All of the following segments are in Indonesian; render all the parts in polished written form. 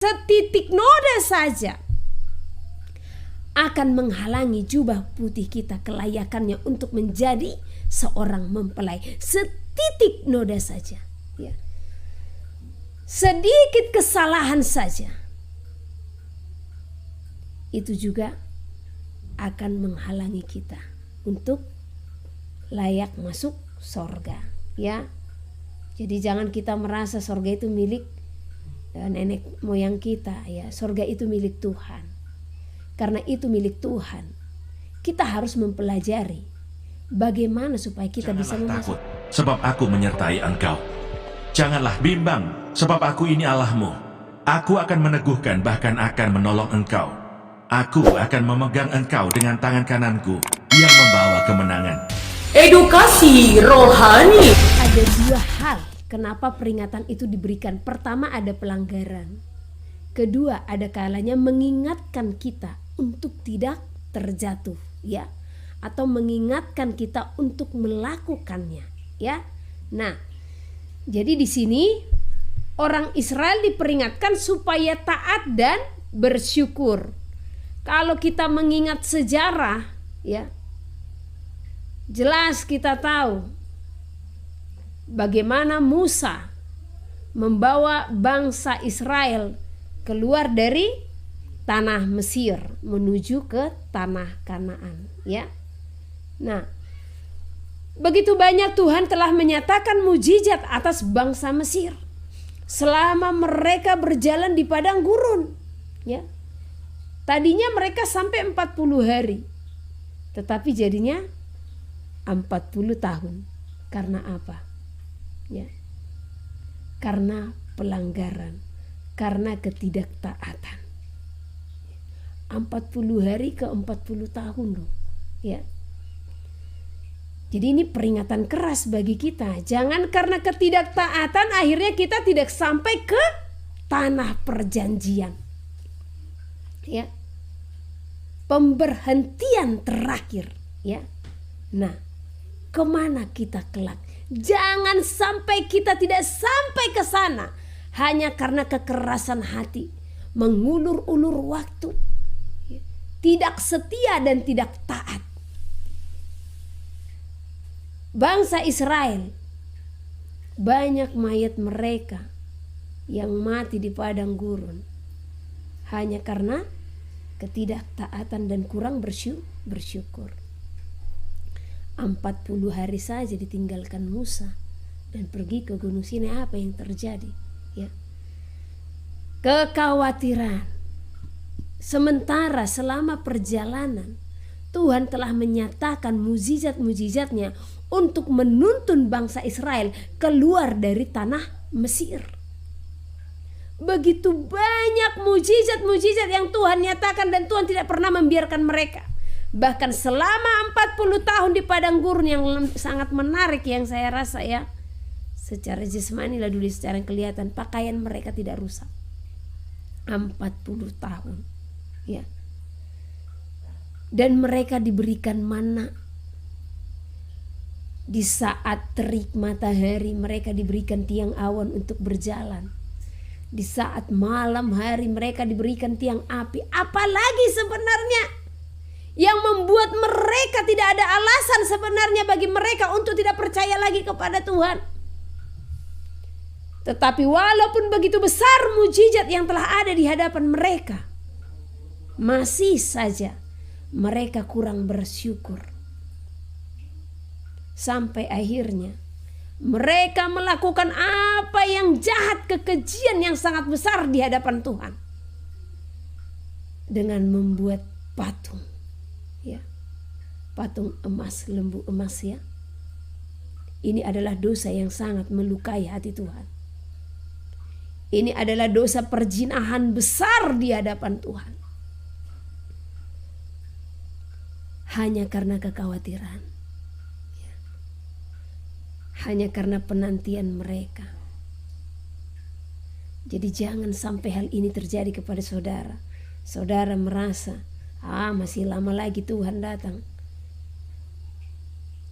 Setitik noda saja akan menghalangi jubah putih kita kelayakannya untuk menjadi seorang mempelai. Setitik noda saja, ya. Sedikit kesalahan saja itu juga akan menghalangi kita untuk layak masuk sorga, ya. Jadi jangan kita merasa sorga itu milik nenek moyang kita, ya. Sorga itu milik Tuhan. Karena itu milik Tuhan, kita harus mempelajari bagaimana supaya kita bisa takut, sebab aku menyertai engkau. Janganlah bimbang, sebab aku ini Allahmu. Aku akan meneguhkan, bahkan akan menolong engkau. Aku akan memegang engkau dengan tangan kananku yang membawa kemenangan. Edukasi rohani. Ada dua hal kenapa peringatan itu diberikan. Pertama, ada pelanggaran. Kedua, ada kalanya mengingatkan kita untuk tidak terjatuh, ya, atau mengingatkan kita untuk melakukannya, ya. Nah, jadi di sini orang Israel diperingatkan supaya taat dan bersyukur. Kalau kita mengingat sejarah, ya, jelas kita tahu bagaimana Musa membawa bangsa Israel keluar dari tanah Mesir menuju ke tanah Kanaan, ya. Nah, begitu banyak Tuhan telah menyatakan mujizat atas bangsa Mesir selama mereka berjalan di padang gurun, ya. Tadinya mereka sampai 40 hari, tetapi jadinya 40 tahun. Karena apa? Ya. Karena pelanggaran, karena ketidaktaatan. 40 hari ke 40 tahun loh, ya. Jadi ini peringatan keras bagi kita. Jangan karena ketidaktaatan akhirnya kita tidak sampai ke tanah perjanjian, ya. Pemberhentian terakhir, ya. Nah, kemana kita kelak? Jangan sampai kita tidak sampai ke sana hanya karena kekerasan hati, mengulur-ulur waktu, ya. Tidak setia dan tidak taat. Bangsa Israel, banyak mayat mereka yang mati di padang gurun hanya karena ketidaktaatan dan kurang bersyukur. 40 hari saja ditinggalkan Musa dan pergi ke Gunung Sinai. Apa yang terjadi, ya? Kekhawatiran. Sementara selama perjalanan Tuhan telah menyatakan mujizat-mujizatnya untuk menuntun bangsa Israel keluar dari tanah Mesir. Begitu banyak mujizat-mujizat yang Tuhan nyatakan dan Tuhan tidak pernah membiarkan mereka. Bahkan selama 40 tahun di padang gurun, yang sangat menarik yang saya rasa, ya, secara jasmani lah dulu, secara kelihatan pakaian mereka tidak rusak. 40 tahun, ya. Dan mereka diberikan mana. Di saat terik matahari mereka diberikan tiang awan untuk berjalan. Di saat malam hari mereka diberikan tiang api. Apalagi sebenarnya yang membuat mereka tidak ada alasan sebenarnya bagi mereka untuk tidak percaya lagi kepada Tuhan. Tetapi walaupun begitu besar mujizat yang telah ada di hadapan mereka, masih saja mereka kurang bersyukur. Sampai akhirnya mereka melakukan apa yang jahat, kekejian yang sangat besar di hadapan Tuhan. Dengan membuat patung, ya. Patung emas, lembu emas, ya. Ini adalah dosa yang sangat melukai hati Tuhan. Ini adalah dosa perzinahan besar di hadapan Tuhan. Hanya karena kekhawatiran, hanya karena penantian mereka. Jadi jangan sampai hal ini terjadi kepada saudara. Saudara merasa, masih lama lagi Tuhan datang.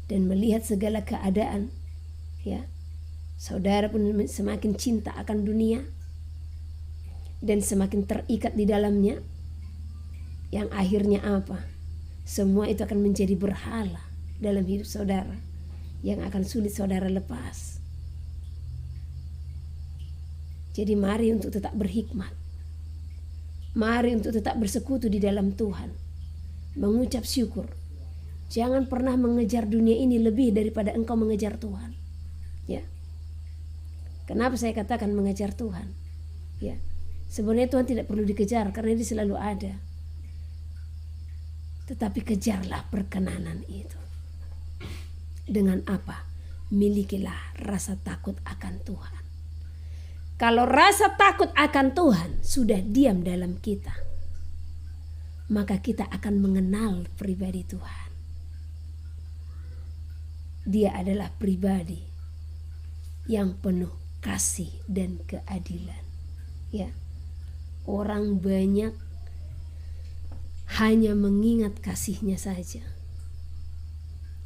Dan melihat segala keadaan, ya. Saudara pun semakin cinta akan dunia. dan semakin terikat di dalamnya, yang akhirnya apa? Semua itu akan menjadi berhala dalam hidup saudara yang akan sulit saudara lepas. Jadi mari untuk tetap berhikmat. Mari untuk tetap bersekutu di dalam Tuhan. Mengucap syukur. Jangan pernah mengejar dunia ini lebih daripada engkau mengejar Tuhan. Ya. Kenapa saya katakan mengejar Tuhan? Ya. Sebenarnya Tuhan tidak perlu dikejar karena Dia selalu ada. Tetapi kejarlah perkenanan itu. Dengan apa? Milikilah rasa takut akan Tuhan. Kalau rasa takut akan Tuhan sudah diam dalam kita, maka kita akan mengenal pribadi Tuhan. Dia adalah pribadi yang penuh kasih dan keadilan. Ya, orang banyak hanya mengingat kasihnya saja,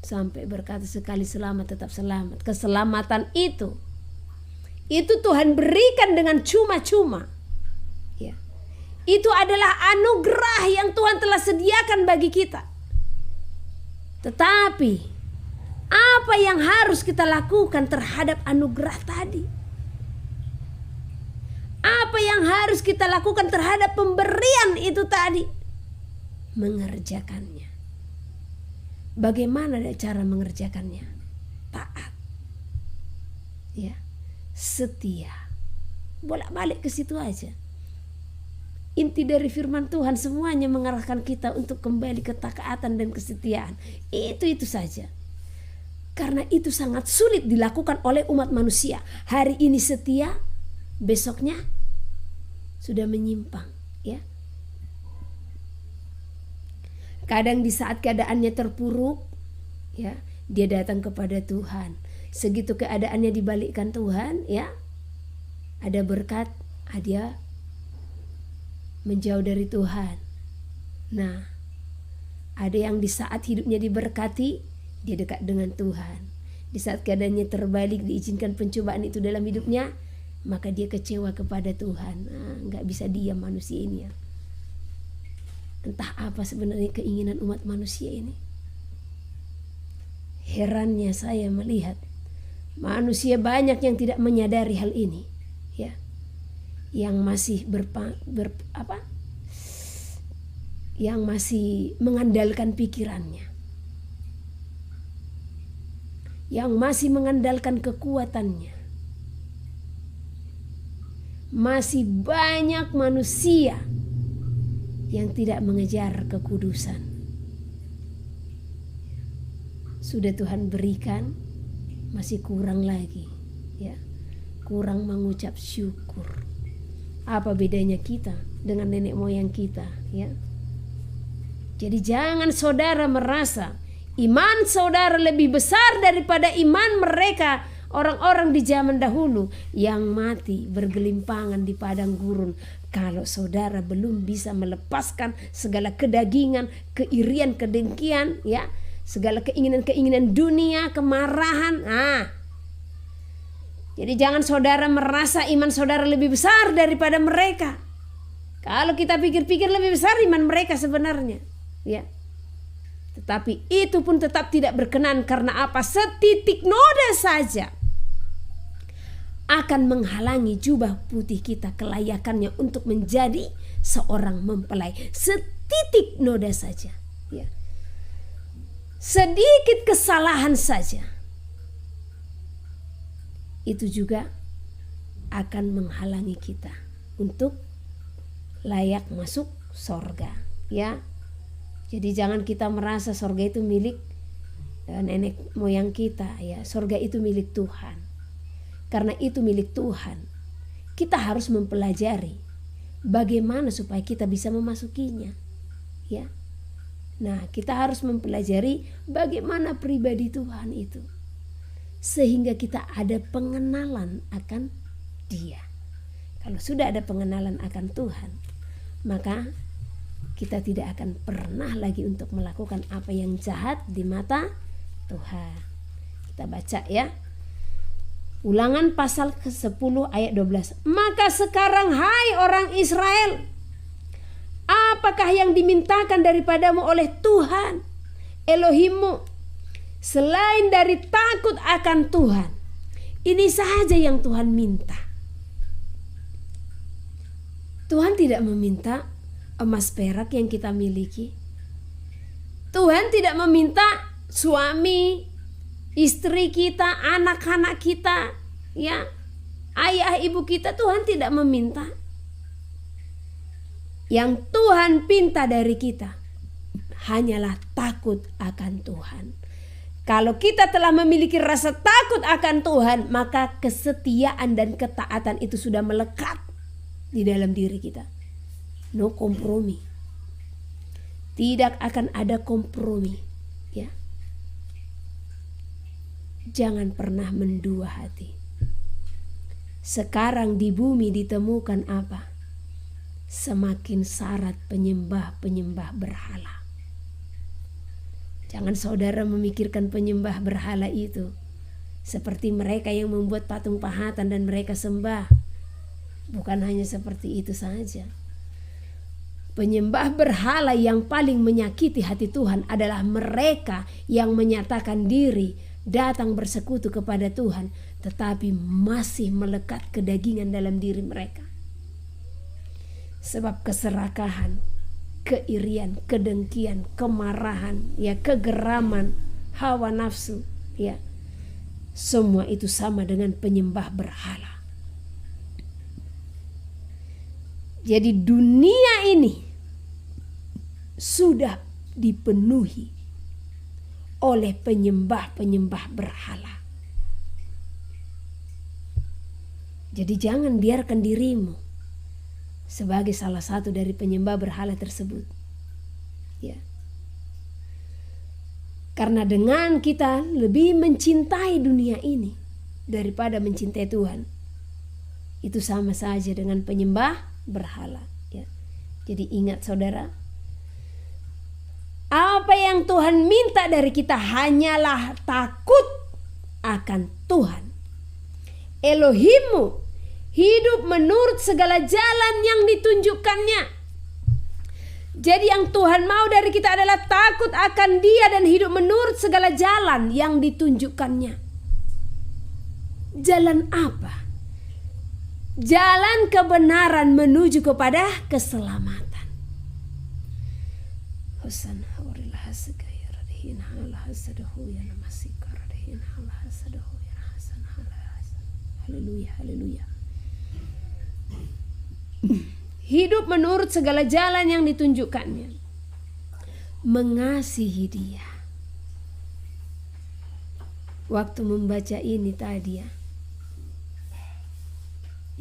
sampai berkata sekali selamat tetap selamat. Keselamatan itu Tuhan berikan dengan cuma-cuma. Ya. Itu adalah anugerah yang Tuhan telah sediakan bagi kita. Tetapi apa yang harus kita lakukan terhadap anugerah tadi? Apa yang harus kita lakukan terhadap pemberian itu tadi? Mengerjakannya. Bagaimana cara mengerjakannya? Taat. Ya. Setia. Bolak-balik ke situ aja. Inti dari firman Tuhan semuanya mengarahkan kita untuk kembali ke ketaatan dan kesetiaan. Itu saja. Karena itu sangat sulit dilakukan oleh umat manusia. Hari ini setia, besoknya sudah menyimpang, ya. Kadang di saat keadaannya terpuruk, ya, dia datang kepada Tuhan. Segitu keadaannya dibalikkan Tuhan, ya, ada berkat, dia menjauh dari Tuhan. Nah, ada yang di saat hidupnya diberkati, dia dekat dengan Tuhan. Di saat keadaannya terbalik, diizinkan pencobaan itu dalam hidupnya, maka dia kecewa kepada Tuhan. Nggak bisa diam manusia ini, ya. Entah apa sebenarnya keinginan umat manusia ini. Herannya saya melihat manusia banyak yang tidak menyadari hal ini, ya, yang masih yang masih mengandalkan pikirannya, yang masih mengandalkan kekuatannya. Masih banyak manusia yang tidak mengejar kekudusan. Sudah Tuhan berikan, masih kurang lagi, ya, kurang mengucap syukur. Apa bedanya kita dengan nenek moyang kita, ya? Jadi jangan saudara merasa iman saudara lebih besar daripada iman mereka, orang-orang di zaman dahulu yang mati bergelimpangan di padang gurun. Kalau saudara belum bisa melepaskan segala kedagingan, keirian, kedengkian, ya, segala keinginan-keinginan dunia, kemarahan. Jadi jangan saudara merasa iman saudara lebih besar daripada mereka. Kalau kita pikir-pikir lebih besar iman mereka sebenarnya, ya. Tetapi itu pun tetap tidak berkenan. Karena apa? Setitik noda saja akan menghalangi jubah putih kita kelayakannya untuk menjadi seorang mempelai. Setitik noda saja, ya. Sedikit kesalahan saja, itu juga akan menghalangi kita untuk layak masuk sorga, ya. Jadi jangan kita merasa sorga itu milik nenek moyang kita, ya. Sorga itu milik Tuhan. Karena itu milik Tuhan, kita harus mempelajari bagaimana supaya kita bisa memasukinya, ya. Nah, kita harus mempelajari bagaimana pribadi Tuhan itu, sehingga kita ada pengenalan akan Dia. Kalau sudah ada pengenalan akan Tuhan, maka kita tidak akan pernah lagi untuk melakukan apa yang jahat di mata Tuhan. Kita baca, ya. Ulangan pasal ke-10 ayat 12. Maka sekarang hai orang Israel, apakah yang dimintakan daripadamu oleh Tuhan Elohimmu selain dari takut akan Tuhan? Ini saja yang Tuhan minta. Tuhan tidak meminta emas perak yang kita miliki. Tuhan tidak meminta suami, istri kita, anak-anak kita, ya, ayah ibu kita. Tuhan tidak meminta. Yang Tuhan pinta dari kita hanyalah takut akan Tuhan. Kalau kita telah memiliki rasa takut akan Tuhan, maka kesetiaan dan ketaatan itu sudah melekat di dalam diri kita. No kompromi. Tidak akan ada kompromi, ya. Jangan pernah mendua hati. Sekarang di bumi ditemukan apa? Semakin syarat penyembah-penyembah berhala. Jangan saudara memikirkan penyembah berhala itu seperti mereka yang membuat patung pahatan dan mereka sembah. Bukan hanya seperti itu saja. Penyembah berhala yang paling menyakiti hati Tuhan adalah mereka yang menyatakan diri datang bersekutu kepada Tuhan, tetapi masih melekat kedagingan dalam diri mereka. Sebab keserakahan, keirian, kedengkian, kemarahan, ya, kegeraman, hawa nafsu, ya, semua itu sama dengan penyembah berhala. Jadi dunia ini sudah dipenuhi oleh penyembah-penyembah berhala. Jadi jangan biarkan dirimu sebagai salah satu dari penyembah berhala tersebut. Ya. Karena dengan kita lebih mencintai dunia ini daripada mencintai Tuhan, itu sama saja dengan penyembah berhala, ya. Jadi ingat saudara, apa yang Tuhan minta dari kita hanyalah takut akan Tuhan Elohimmu, hidup menurut segala jalan yang ditunjukkannya. Jadi yang Tuhan mau dari kita adalah takut akan Dia dan hidup menurut segala jalan yang ditunjukkannya. Jalan apa? Jalan kebenaran menuju kepada keselamatan. Husana waril hasgaya radihin hala hasadahu ya namasika radihin hala hasadahu ya hasan hala hasan. Haleluya, haleluya. Hidup menurut segala jalan yang ditunjukkannya. Mengasihi Dia. Waktu membaca ini tadi, ya,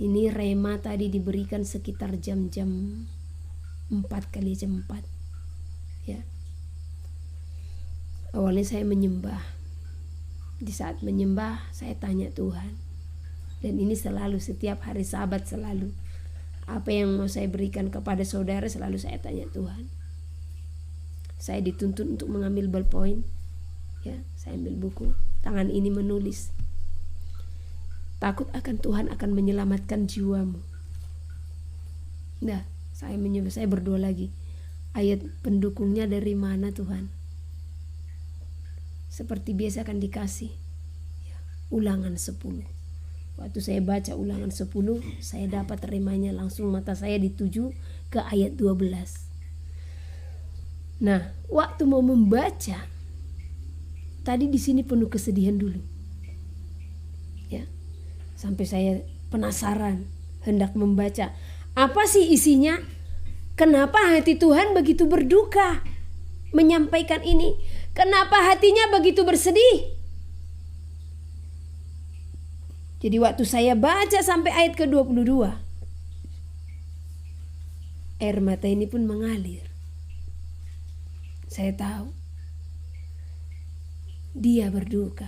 ini rema tadi diberikan sekitar jam-jam 4 kali jam 4. Ya. Awalnya saya menyembah. Di saat menyembah saya tanya Tuhan. Dan ini selalu setiap hari Sabat selalu. Apa yang mau saya berikan kepada saudara selalu saya tanya Tuhan. Saya dituntut untuk mengambil ballpoint. Ya, saya ambil buku. Tangan ini menulis. Takut akan Tuhan akan menyelamatkan jiwamu. Nah, saya menyembah, saya berdoa lagi. Ayat pendukungnya dari mana Tuhan? Seperti biasa akan dikasih. Ya, Ulangan 10. Waktu saya baca Ulangan 10, saya dapat remanya langsung mata saya dituju ke ayat 12. Nah, waktu mau membaca, tadi di sini penuh kesedihan dulu. Ya. Sampai saya penasaran, hendak membaca. Apa sih isinya? Kenapa hati Tuhan begitu berduka menyampaikan ini? Kenapa hatinya begitu bersedih? Jadi waktu saya baca sampai ayat ke-22, air mata ini pun mengalir. Saya tahu Dia berduka.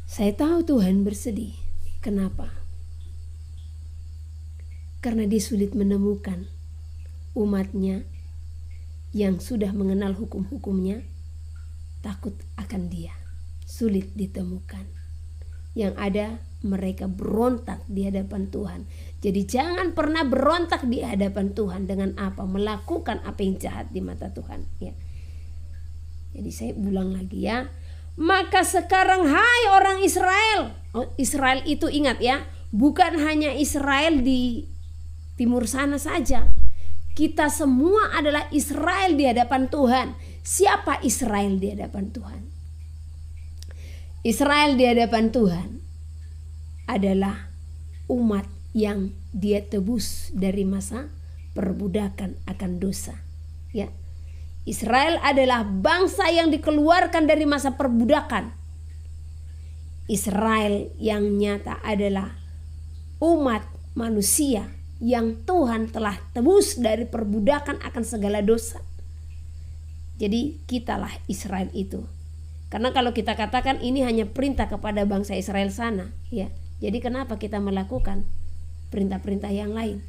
Saya tahu Tuhan bersedih. Kenapa? Karena Dia sulit menemukan umatnya yang sudah mengenal hukum-hukumnya takut akan Dia. Sulit ditemukan. Yang ada mereka berontak di hadapan Tuhan. Jadi jangan pernah berontak di hadapan Tuhan dengan apa? Melakukan apa yang jahat di mata Tuhan, ya. Jadi saya ulang lagi ya. Maka sekarang hai orang Israel. Israel itu ingat ya, bukan hanya Israel di timur sana saja. Kita semua adalah Israel di hadapan Tuhan. Siapa Israel di hadapan Tuhan? Israel di hadapan Tuhan adalah umat yang dia tebus dari masa perbudakan akan dosa, ya. Israel adalah bangsa yang dikeluarkan dari masa perbudakan. Israel yang nyata adalah umat manusia yang Tuhan telah tebus dari perbudakan akan segala dosa. Jadi kitalah Israel itu. Karena kalau kita katakan ini hanya perintah kepada bangsa Israel sana, ya. Jadi kenapa kita melakukan perintah-perintah yang lain?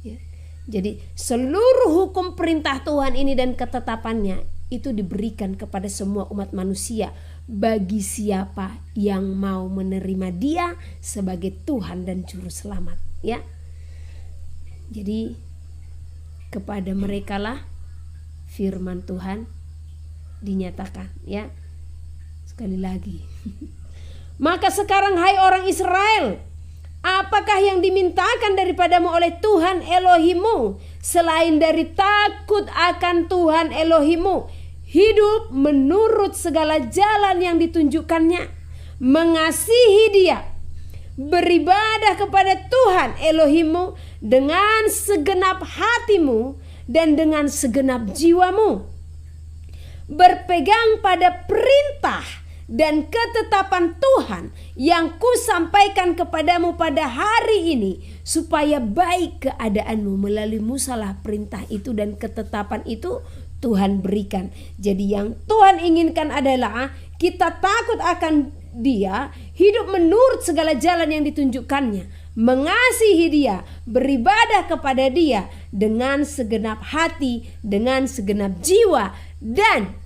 Ya. Jadi seluruh hukum perintah Tuhan ini dan ketetapannya itu diberikan kepada semua umat manusia bagi siapa yang mau menerima Dia sebagai Tuhan dan Juru Selamat, ya. Jadi kepada merekalah firman Tuhan dinyatakan, ya. Sekali lagi. Maka sekarang hai orang Israel, apakah yang dimintakan daripadamu oleh Tuhan Elohimu selain dari takut akan Tuhan Elohimu, hidup menurut segala jalan yang ditunjukkannya, mengasihi Dia, beribadah kepada Tuhan Elohimu dengan segenap hatimu dan dengan segenap jiwamu, berpegang pada perintah dan ketetapan Tuhan yang kusampaikan kepadamu pada hari ini, supaya baik keadaanmu. Melalui musalah perintah itu dan ketetapan itu Tuhan berikan. Jadi yang Tuhan inginkan adalah kita takut akan Dia, hidup menurut segala jalan yang ditunjukkannya, mengasihi Dia, beribadah kepada Dia dengan segenap hati, dengan segenap jiwa, dan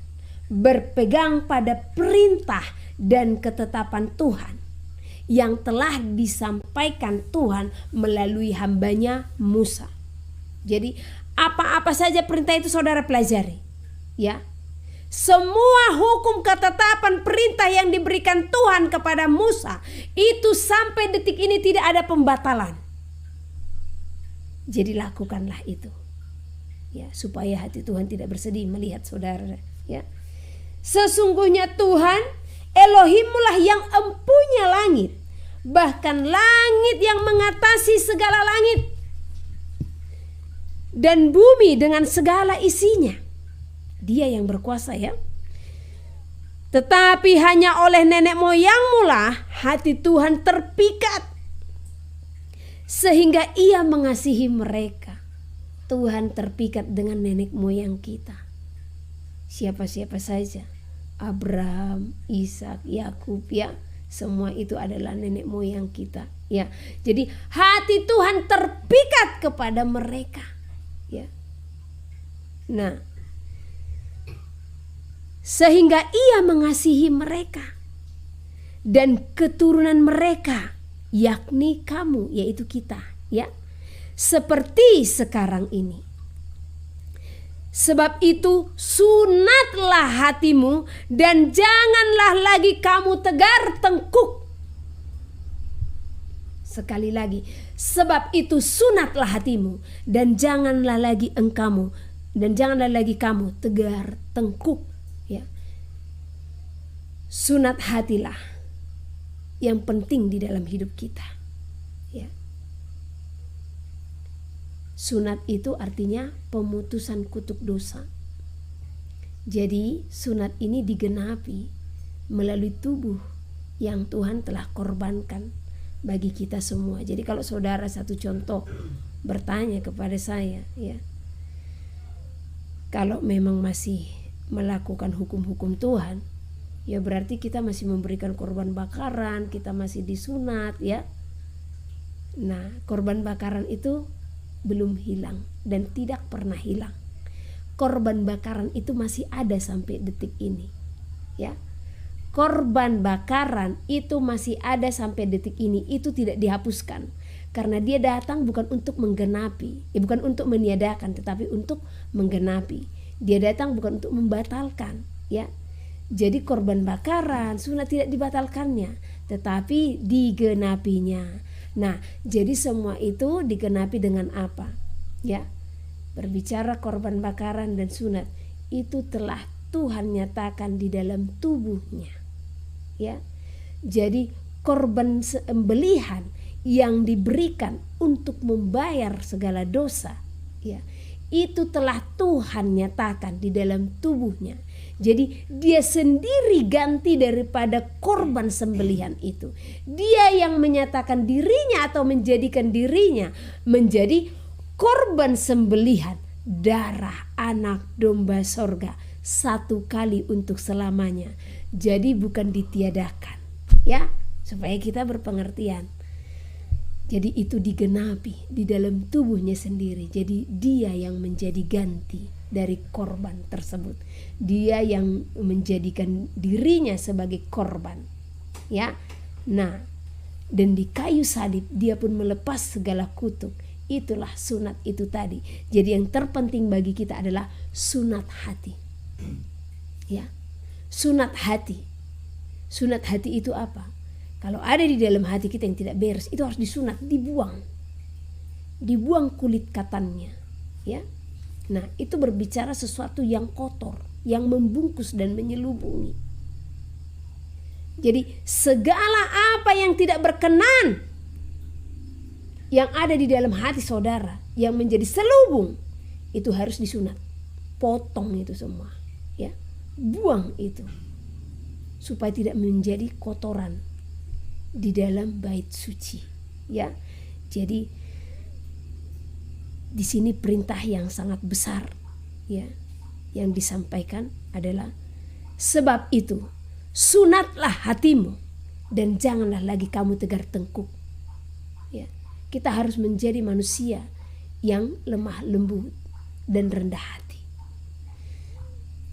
berpegang pada perintah dan ketetapan Tuhan yang telah disampaikan Tuhan melalui hambanya Musa. Jadi apa-apa saja perintah itu saudara pelajari, ya. Semua hukum, ketetapan, perintah yang diberikan Tuhan kepada Musa itu sampai detik ini tidak ada pembatalan. Jadi lakukanlah itu, ya, supaya hati Tuhan tidak bersedih melihat saudara, ya. Sesungguhnya Tuhan Elohimulah yang empunya langit, bahkan langit yang mengatasi segala langit, dan bumi dengan segala isinya. Dia yang berkuasa, ya. Tetapi hanya oleh nenek moyangmu lah hati Tuhan terpikat, sehingga Ia mengasihi mereka. Tuhan terpikat dengan nenek moyang kita. Siapa-siapa saja, Abraham, Ishak, Yakub, ya, semua itu adalah nenek moyang kita, ya. Jadi hati Tuhan terpikat kepada mereka, ya. Nah, sehingga Ia mengasihi mereka dan keturunan mereka, yakni kamu, yaitu kita, ya, seperti sekarang ini. Sebab itu sunatlah hatimu dan janganlah lagi kamu tegar tengkuk. Sekali lagi, sebab itu sunatlah hatimu dan janganlah lagi janganlah lagi kamu tegar tengkuk, ya. Sunat hatilah yang penting di dalam hidup kita, ya. Sunat itu artinya pemutusan kutuk dosa. Jadi sunat ini digenapi melalui tubuh yang Tuhan telah korbankan bagi kita semua. Jadi kalau saudara satu contoh bertanya kepada saya, ya, kalau memang masih melakukan hukum-hukum Tuhan, ya berarti kita masih memberikan korban bakaran, kita masih disunat, ya. Nah, korban bakaran itu belum hilang dan tidak pernah hilang. Korban bakaran itu masih ada sampai detik ini, ya. korban bakaran itu masih ada sampai detik ini, itu tidak dihapuskan. Karena dia datang bukan untuk menggenapi, bukan untuk meniadakan, tetapi untuk menggenapi. Dia datang bukan untuk membatalkan, ya. Jadi korban bakaran sunat tidak dibatalkannya, tetapi digenapinya. Nah, jadi semua itu digenapi dengan apa? Ya. Berbicara korban bakaran dan sunat, itu telah Tuhan nyatakan di dalam tubuhnya. Ya. Jadi korban sembelihan yang diberikan untuk membayar segala dosa, ya, itu telah Tuhan nyatakan di dalam tubuhnya. Jadi dia sendiri ganti daripada korban sembelihan itu. Dia yang menyatakan dirinya atau menjadikan dirinya menjadi korban sembelihan darah anak domba sorga satu kali untuk selamanya. Jadi bukan ditiadakan, ya, supaya kita berpengertian. Jadi itu digenapi di dalam tubuhnya sendiri. Jadi dia yang menjadi ganti dari korban tersebut. Dia yang menjadikan dirinya sebagai korban. Ya. Nah, dan di kayu salib dia pun melepas segala kutuk. Itulah sunat itu tadi. Jadi yang terpenting bagi kita adalah sunat hati. Ya. Sunat hati. Sunat hati itu apa? Kalau ada di dalam hati kita yang tidak beres, itu harus disunat, dibuang. Dibuang kulit katannya, ya. Nah, itu berbicara sesuatu yang kotor, yang membungkus dan menyelubungi. Jadi segala apa yang tidak berkenan yang ada di dalam hati saudara, yang menjadi selubung, itu harus disunat. Potong itu semua, ya. Buang itu. Supaya tidak menjadi kotoran di dalam bait suci, ya. Jadi di sini perintah yang sangat besar, ya, yang disampaikan adalah sebab itu sunatlah hatimu dan janganlah lagi kamu tegar tengkuk. Ya, kita harus menjadi manusia yang lemah lembut dan rendah hati.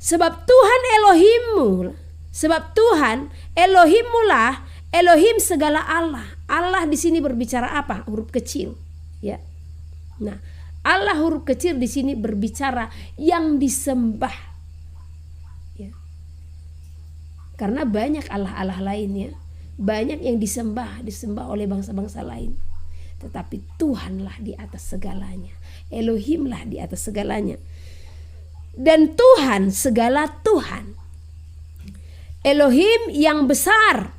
Sebab Tuhan Elohimmu, sebab Tuhan Elohimmu lah Elohim segala Allah. Allah di sini berbicara apa? Huruf kecil, ya. Nah, Allah huruf kecil di sini berbicara yang disembah, ya. Karena banyak Allah-Allah lainnya, banyak yang disembah oleh bangsa-bangsa lain. Tetapi Tuhanlah di atas segalanya. Elohimlah di atas segalanya. Dan Tuhan segala Tuhan. Elohim yang besar,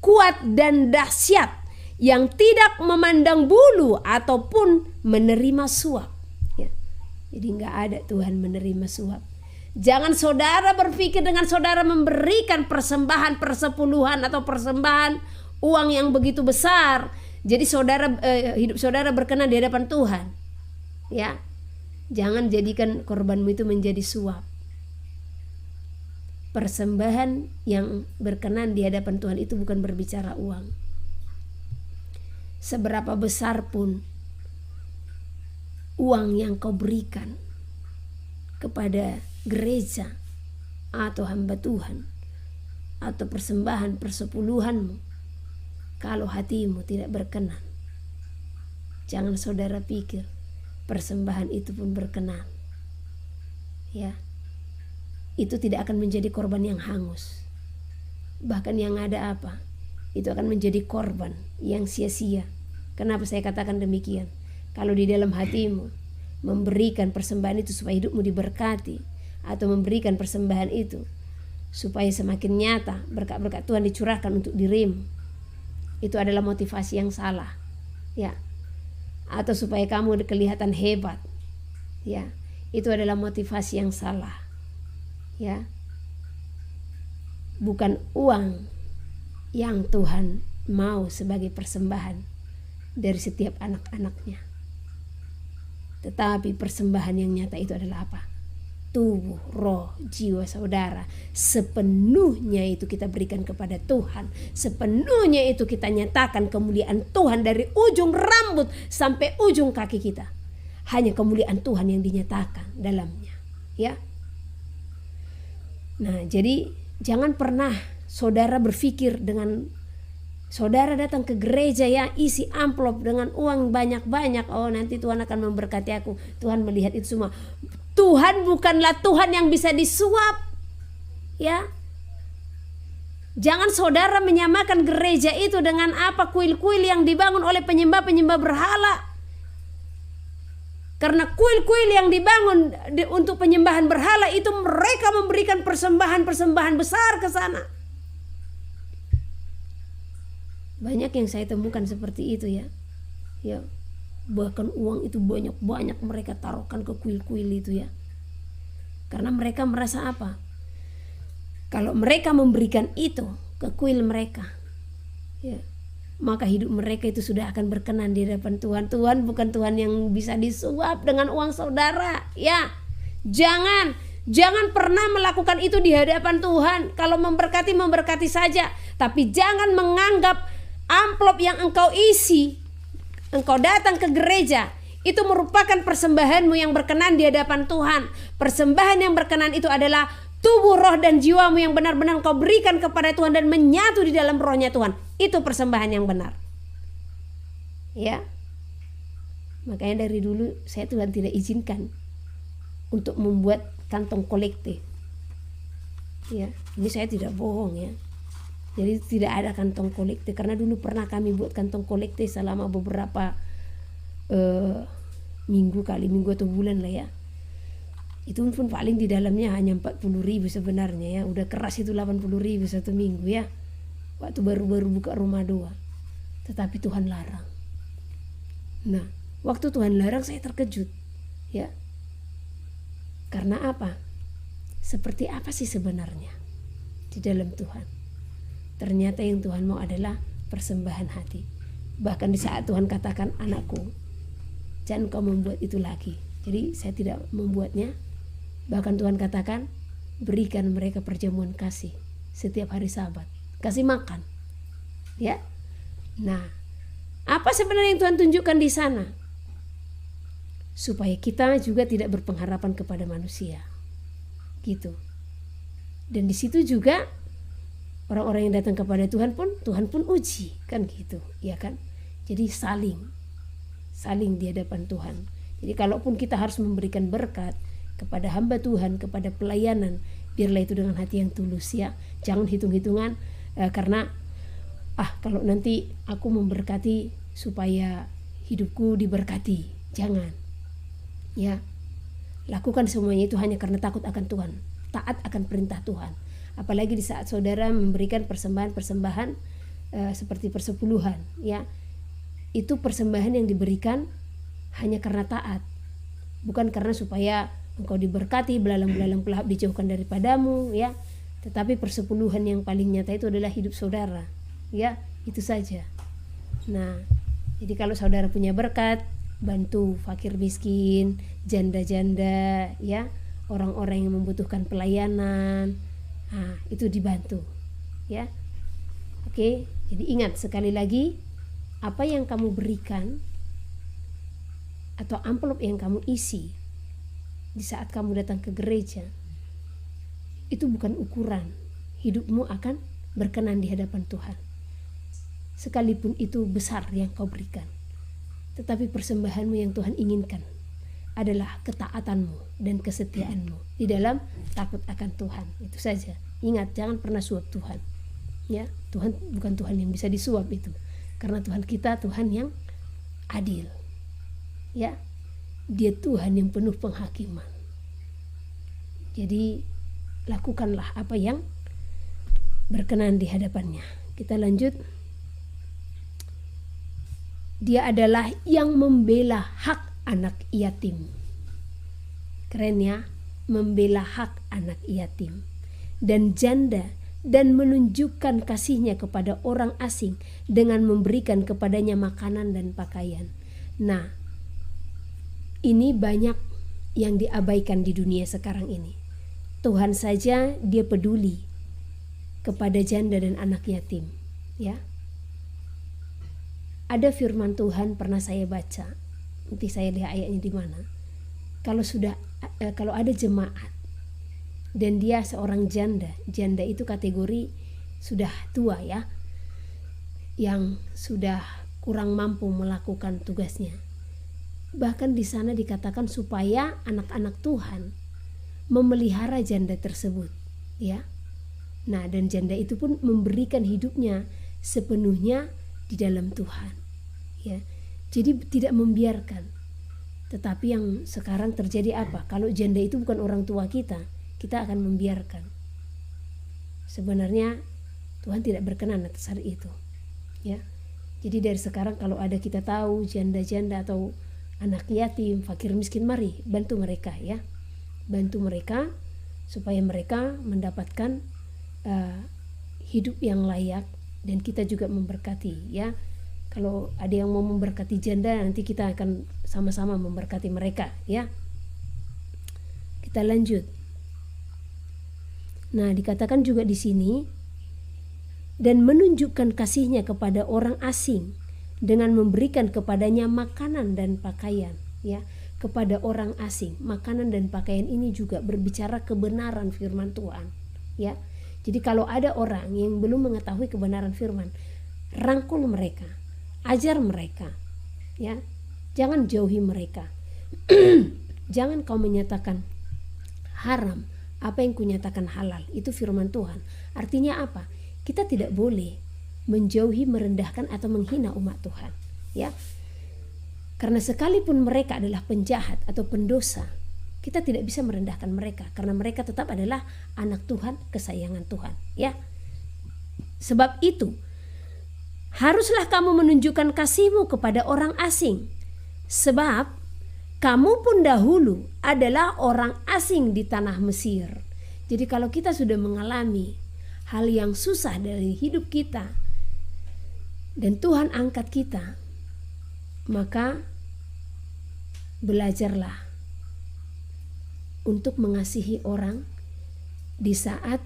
kuat dan dahsyat, yang tidak memandang bulu ataupun menerima suap, ya. Jadi nggak ada Tuhan menerima suap. Jangan saudara berpikir dengan saudara memberikan persembahan persepuluhan atau persembahan uang yang begitu besar, jadi saudara hidup saudara berkenan di hadapan Tuhan, ya. Jangan jadikan korbanmu itu menjadi suap. Persembahan yang berkenan di hadapan Tuhan itu bukan berbicara uang. Seberapa besar pun uang yang kau berikan kepada gereja atau hamba Tuhan atau persembahan persepuluhanmu, kalau hatimu tidak berkenan, jangan saudara pikir persembahan itu pun berkenan, ya. Itu tidak akan menjadi korban yang hangus. Bahkan yang ada apa? Itu akan menjadi korban yang sia-sia. Kenapa saya katakan demikian? Kalau di dalam hatimu memberikan persembahan itu supaya hidupmu diberkati, atau memberikan persembahan itu supaya semakin nyata berkat-berkat Tuhan dicurahkan untuk dirimu, itu adalah motivasi yang salah, ya. Atau supaya kamu kelihatan hebat, ya. Itu adalah motivasi yang salah, ya. Bukan uang yang Tuhan mau sebagai persembahan dari setiap anak-anaknya, tetapi persembahan yang nyata itu adalah apa? Tubuh, roh, jiwa saudara sepenuhnya itu kita berikan kepada Tuhan. Sepenuhnya itu kita nyatakan kemuliaan Tuhan dari ujung rambut sampai ujung kaki kita. Hanya kemuliaan Tuhan yang dinyatakan dalamnya, ya. Nah, jadi jangan pernah saudara berpikir dengan saudara datang ke gereja ya, isi amplop dengan uang banyak-banyak, oh nanti Tuhan akan memberkati aku. Tuhan melihat itu semua. Tuhan bukanlah Tuhan yang bisa disuap, ya. Jangan saudara menyamakan gereja itu dengan apa, kuil-kuil yang dibangun oleh penyembah-penyembah berhala. Karena kuil-kuil yang dibangun untuk penyembahan berhala itu mereka memberikan persembahan-persembahan besar ke sana. Banyak yang saya temukan seperti itu ya. Ya, bahkan uang itu banyak-banyak mereka taruhkan ke kuil-kuil itu ya. Karena mereka merasa apa? Kalau mereka memberikan itu ke kuil mereka, ya, maka hidup mereka itu sudah akan berkenan di hadapan Tuhan. Tuhan bukan Tuhan yang bisa disuap dengan uang saudara, ya. Jangan pernah melakukan itu di hadapan Tuhan. Kalau memberkati saja, tapi jangan menganggap amplop yang engkau isi, engkau datang ke gereja, itu merupakan persembahanmu yang berkenan di hadapan Tuhan. Persembahan yang berkenan itu adalah tubuh, roh, dan jiwamu yang benar-benar engkau berikan kepada Tuhan dan menyatu di dalam rohnya Tuhan. Itu persembahan yang benar. Ya. Makanya dari dulu saya Tuhan tidak izinkan untuk membuat kantong kolekte. Ya, ini saya tidak bohong ya. Jadi tidak ada kantong kolekte, karena dulu pernah kami buat kantong kolekte selama beberapa minggu atau bulan lah ya. Itu pun paling di dalamnya hanya 40.000 sebenarnya ya. Udah keras itu 80.000 satu minggu ya. Waktu baru-baru buka rumah doa. Tetapi Tuhan larang. Nah, waktu Tuhan larang saya terkejut ya. Karena apa? Seperti apa sih sebenarnya di dalam Tuhan? Ternyata yang Tuhan mau adalah persembahan hati. Bahkan di saat Tuhan katakan, anakku, jangan kau membuat itu lagi. Jadi saya tidak membuatnya. Bahkan Tuhan katakan, berikan mereka perjamuan kasih setiap hari Sabat. Kasih makan. Ya. Nah, apa sebenarnya yang Tuhan tunjukkan di sana? Supaya kita juga tidak berpengharapan kepada manusia. Gitu. Dan di situ juga orang-orang yang datang kepada Tuhan pun uji, kan gitu, ya kan? Jadi saling di hadapan Tuhan. Jadi kalaupun kita harus memberikan berkat kepada hamba Tuhan, kepada pelayanan, biarlah itu dengan hati yang tulus ya. Jangan hitung-hitungan karena kalau nanti aku memberkati supaya hidupku diberkati. Jangan. Ya. Lakukan semuanya itu hanya karena takut akan Tuhan, taat akan perintah Tuhan. Apalagi di saat saudara memberikan persembahan-persembahan seperti persepuluhan ya. Itu persembahan yang diberikan hanya karena taat, bukan karena supaya engkau diberkati, belalang-belalang pelahap dijauhkan daripadamu ya. Tetapi persepuluhan yang paling nyata itu adalah hidup saudara ya. Itu saja. Nah, jadi kalau saudara punya berkat, bantu fakir miskin, janda-janda ya, orang-orang yang membutuhkan pelayanan. Nah, itu dibantu ya. Oke, jadi ingat sekali lagi, apa yang kamu berikan atau amplop yang kamu isi di saat kamu datang ke gereja, itu bukan ukuran hidupmu akan berkenan di hadapan Tuhan. Sekalipun itu besar yang kau berikan, tetapi persembahanmu yang Tuhan inginkan adalah ketaatanmu dan kesetiaanmu di dalam takut akan Tuhan. Itu saja. Ingat, jangan pernah suap Tuhan. Ya, Tuhan bukan Tuhan yang bisa disuap itu. Karena Tuhan kita Tuhan yang adil. Ya. Dia Tuhan yang penuh penghakiman. Jadi lakukanlah apa yang berkenan di hadapannya. Kita lanjut. Dia adalah yang membela hak anak yatim. Keren ya, membela hak anak yatim dan janda, dan menunjukkan kasihnya kepada orang asing dengan memberikan kepadanya makanan dan pakaian. Nah, ini banyak yang diabaikan di dunia sekarang ini. Tuhan saja dia peduli kepada janda dan anak yatim, ya. Ada firman Tuhan pernah saya baca, nanti saya lihat ayatnya di mana. Kalau ada jemaat dan dia seorang janda itu kategori sudah tua ya, yang sudah kurang mampu melakukan tugasnya. Bahkan di sana dikatakan supaya anak-anak Tuhan memelihara janda tersebut, ya. Nah, dan janda itu pun memberikan hidupnya sepenuhnya di dalam Tuhan, ya. Jadi tidak membiarkan. Tetapi yang sekarang terjadi apa? Kalau janda itu bukan orang tua kita akan membiarkan. Sebenarnya Tuhan tidak berkenan atas hal itu, ya. Jadi dari sekarang kalau ada kita tahu janda-janda atau anak yatim, fakir miskin, mari bantu mereka, ya. Bantu mereka supaya mereka mendapatkan hidup yang layak, dan kita juga memberkati, ya. Kalau ada yang mau memberkati janda, nanti kita akan sama-sama memberkati mereka, ya. Kita lanjut. Nah, dikatakan juga di sini, dan menunjukkan kasihnya kepada orang asing dengan memberikan kepadanya makanan dan pakaian, ya. Kepada orang asing, makanan dan pakaian ini juga berbicara kebenaran firman Tuhan, ya. Jadi kalau ada orang yang belum mengetahui kebenaran firman, rangkul mereka, ajar mereka, ya. Jangan jauhi mereka. Jangan kau menyatakan haram apa yang kunyatakan halal. Itu firman Tuhan. Artinya apa? Kita tidak boleh menjauhi, merendahkan atau menghina umat Tuhan, ya. Karena sekalipun mereka adalah penjahat atau pendosa, kita tidak bisa merendahkan mereka karena mereka tetap adalah anak Tuhan, kesayangan Tuhan, ya. Sebab itu haruslah kamu menunjukkan kasihmu kepada orang asing, sebab kamu pun dahulu adalah orang asing di tanah Mesir. Jadi kalau kita sudah mengalami hal yang susah dari hidup kita dan Tuhan angkat kita, maka belajarlah untuk mengasihi orang di saat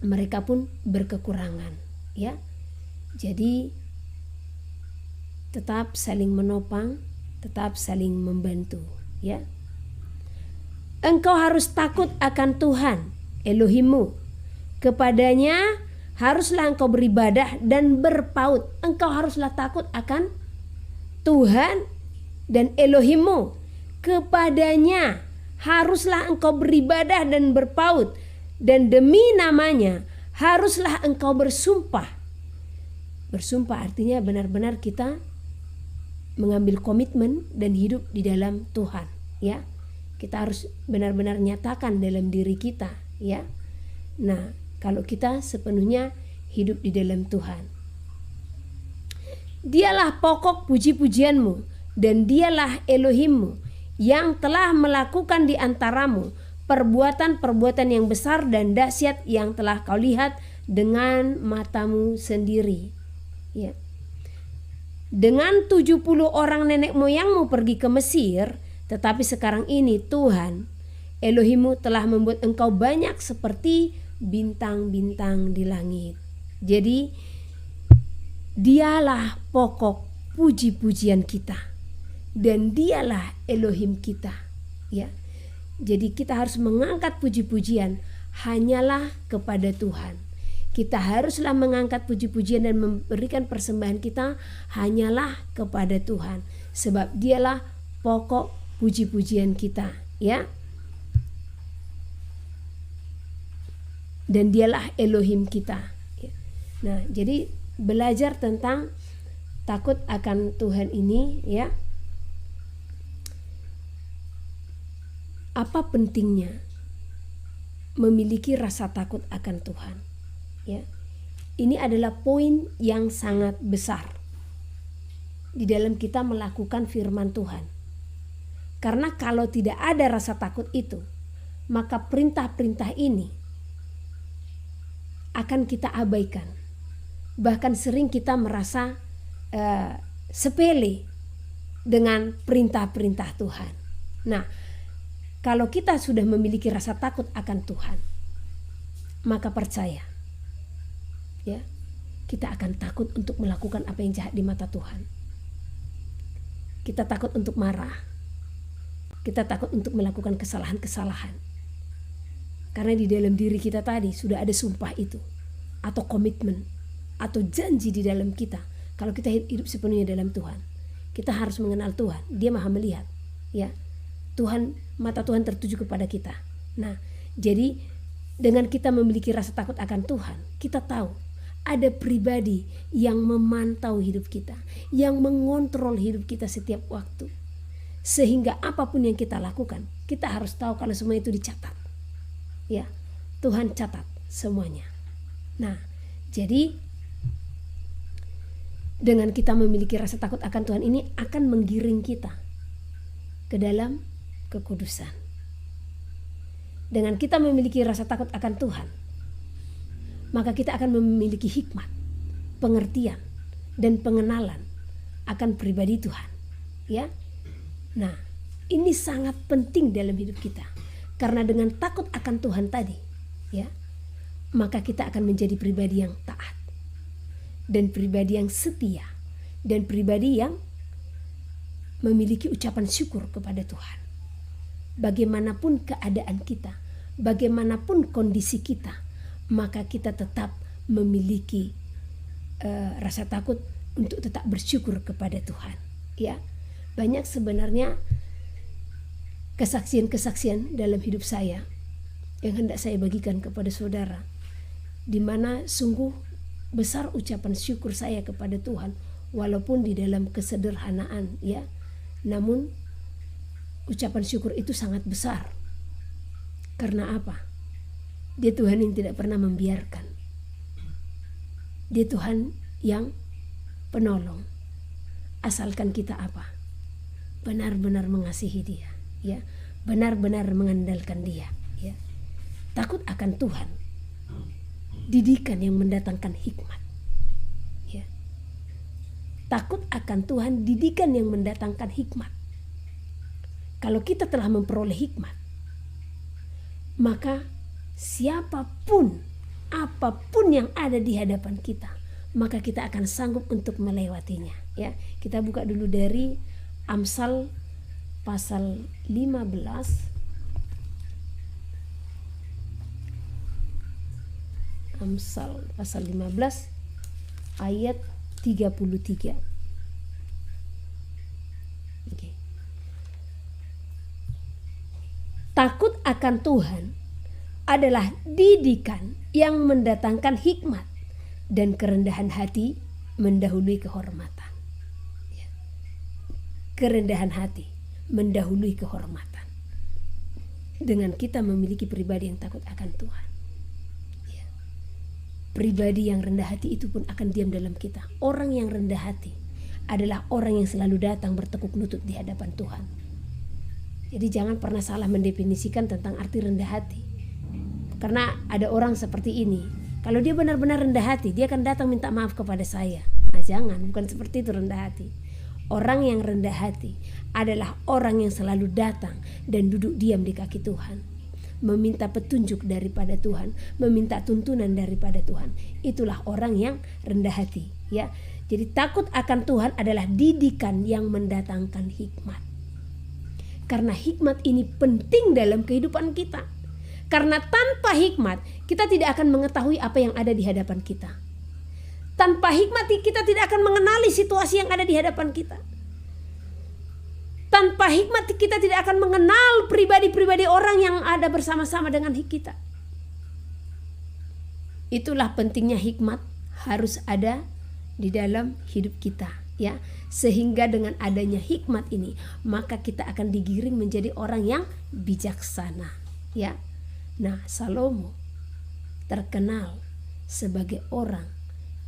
mereka pun berkekurangan, ya. Jadi tetap saling menopang, tetap saling membantu, ya. Engkau harus takut akan Tuhan Elohimmu, kepadanya haruslah engkau beribadah dan berpaut. Engkau haruslah takut akan Tuhan dan Elohimmu, kepadanya haruslah engkau beribadah dan berpaut, dan demi namanya haruslah engkau bersumpah. Bersumpah artinya benar-benar kita mengambil komitmen dan hidup di dalam Tuhan, ya. Kita harus benar-benar nyatakan dalam diri kita, ya. Nah, kalau kita sepenuhnya hidup di dalam Tuhan. Dialah pokok puji-pujianmu dan dialah Elohimmu yang telah melakukan di antaramu perbuatan-perbuatan yang besar dan dahsyat yang telah kau lihat dengan matamu sendiri, ya. Dengan 70 orang nenek moyangmu pergi ke Mesir, tetapi sekarang ini Tuhan Elohimmu telah membuat engkau banyak seperti bintang-bintang di langit. Jadi dialah pokok puji-pujian kita dan dialah Elohim kita, ya. Jadi kita harus mengangkat puji-pujian hanyalah kepada Tuhan. Kita haruslah mengangkat puji-pujian dan memberikan persembahan kita hanyalah kepada Tuhan, sebab dialah pokok puji-pujian kita, ya. Dan dialah Elohim kita, ya. Nah, jadi belajar tentang takut akan Tuhan ini, ya. Apa pentingnya memiliki rasa takut akan Tuhan, ya. Ini adalah poin yang sangat besar di dalam kita melakukan firman Tuhan. Karena kalau tidak ada rasa takut itu, maka perintah-perintah ini akan kita abaikan. Bahkan sering kita merasa sepele dengan perintah-perintah Tuhan. Nah, kalau kita sudah memiliki rasa takut akan Tuhan, maka percaya, ya, kita akan takut untuk melakukan apa yang jahat di mata Tuhan. Kita takut untuk marah. Kita takut untuk melakukan kesalahan-kesalahan. Karena di dalam diri kita tadi sudah ada sumpah itu, atau komitmen, atau janji di dalam kita. Kalau kita hidup sepenuhnya dalam Tuhan, kita harus mengenal Tuhan. Dia Maha melihat, ya. Tuhan, mata Tuhan tertuju kepada kita. Nah, jadi dengan kita memiliki rasa takut akan Tuhan, kita tahu ada pribadi yang memantau hidup kita, yang mengontrol hidup kita setiap waktu. Sehingga apapun yang kita lakukan, kita harus tahu kalau semua itu dicatat. Ya, Tuhan catat semuanya. Nah, jadi dengan kita memiliki rasa takut akan Tuhan ini akan menggiring kita ke dalam kekudusan. Dengan kita memiliki rasa takut akan Tuhan, maka kita akan memiliki hikmat, pengertian, dan pengenalan akan pribadi Tuhan. Ya, nah ini sangat penting dalam hidup kita. Karena dengan takut akan Tuhan tadi, ya, maka kita akan menjadi pribadi yang taat, dan pribadi yang setia, dan pribadi yang memiliki ucapan syukur kepada Tuhan. Bagaimanapun keadaan kita, bagaimanapun kondisi kita, maka kita tetap memiliki rasa takut untuk tetap bersyukur kepada Tuhan. Ya, banyak sebenarnya kesaksian-kesaksian dalam hidup saya yang hendak saya bagikan kepada saudara, di mana sungguh besar ucapan syukur saya kepada Tuhan, walaupun di dalam kesederhanaan, ya. Namun ucapan syukur itu sangat besar. Karena apa? Dia Tuhan yang tidak pernah membiarkan. Dia Tuhan yang penolong. Asalkan kita apa? Benar-benar mengasihi Dia, ya, benar-benar mengandalkan Dia, ya. Takut akan Tuhan, didikan yang mendatangkan hikmat, ya. Takut akan Tuhan, didikan yang mendatangkan hikmat. Kalau kita telah memperoleh hikmat, maka siapapun, apapun yang ada di hadapan kita, maka kita akan sanggup untuk melewatinya, ya. Kita buka dulu dari Amsal pasal 15. Amsal pasal 15 ayat 33. Oke. Takut akan Tuhan adalah didikan yang mendatangkan hikmat, dan kerendahan hati mendahului kehormatan. Ya. Kerendahan hati mendahului kehormatan. Dengan kita memiliki pribadi yang takut akan Tuhan, ya, pribadi yang rendah hati itu pun akan diam dalam kita. Orang yang rendah hati adalah orang yang selalu datang bertekuk lutut di hadapan Tuhan. Jadi jangan pernah salah mendefinisikan tentang arti rendah hati. Karena ada orang seperti ini, kalau dia benar-benar rendah hati, dia akan datang minta maaf kepada saya. Nah, jangan, bukan seperti itu rendah hati. Orang yang rendah hati adalah orang yang selalu datang dan duduk diam di kaki Tuhan, meminta petunjuk daripada Tuhan, meminta tuntunan daripada Tuhan. Itulah orang yang rendah hati, ya. Jadi takut akan Tuhan adalah didikan yang mendatangkan hikmat. Karena hikmat ini penting dalam kehidupan kita. Karena tanpa hikmat kita tidak akan mengetahui apa yang ada di hadapan kita. Tanpa hikmat kita tidak akan mengenali situasi yang ada di hadapan kita. Tanpa hikmat kita tidak akan mengenal pribadi-pribadi orang yang ada bersama-sama dengan kita. Itulah pentingnya hikmat harus ada di dalam hidup kita, ya. Sehingga dengan adanya hikmat ini, maka kita akan digiring menjadi orang yang bijaksana, ya. Nah, Salomo terkenal sebagai orang